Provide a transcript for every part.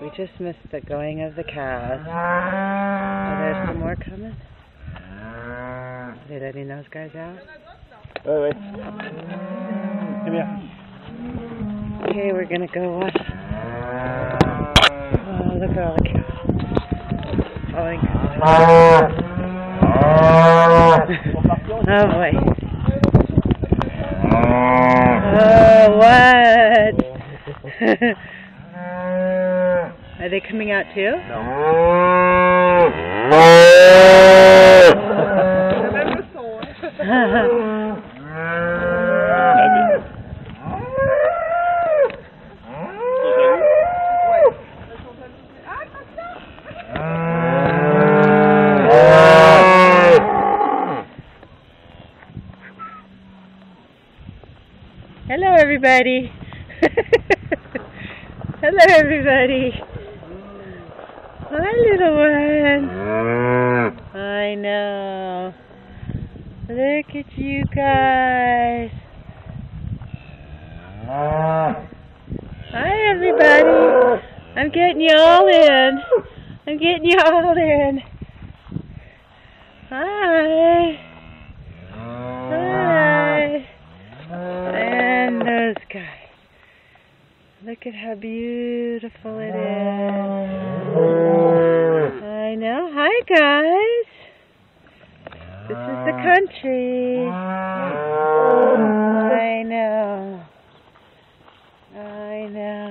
We just missed the going of the cows. Oh, there's some more coming. Are they letting those guys out? Wait. Come here. Okay, we're gonna go watch. Oh, look at all the cows. Following. Oh boy. Oh, what? Are they coming out too? No. Hello, everybody. Hello, everybody. Hi, little one. I know. Look at you guys. Hi, everybody. I'm getting you all in. I'm getting you all in. Hi. Hi. And those guys. Look at how beautiful it is. I know. Hi, guys. This is the country. I know. I know.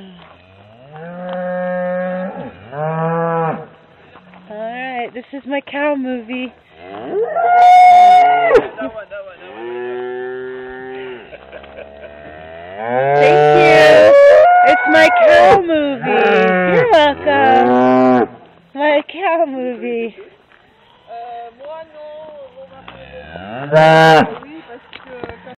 Alright, this is my cow movie. Thank you. It's my cow movie. You're welcome. My cow movie.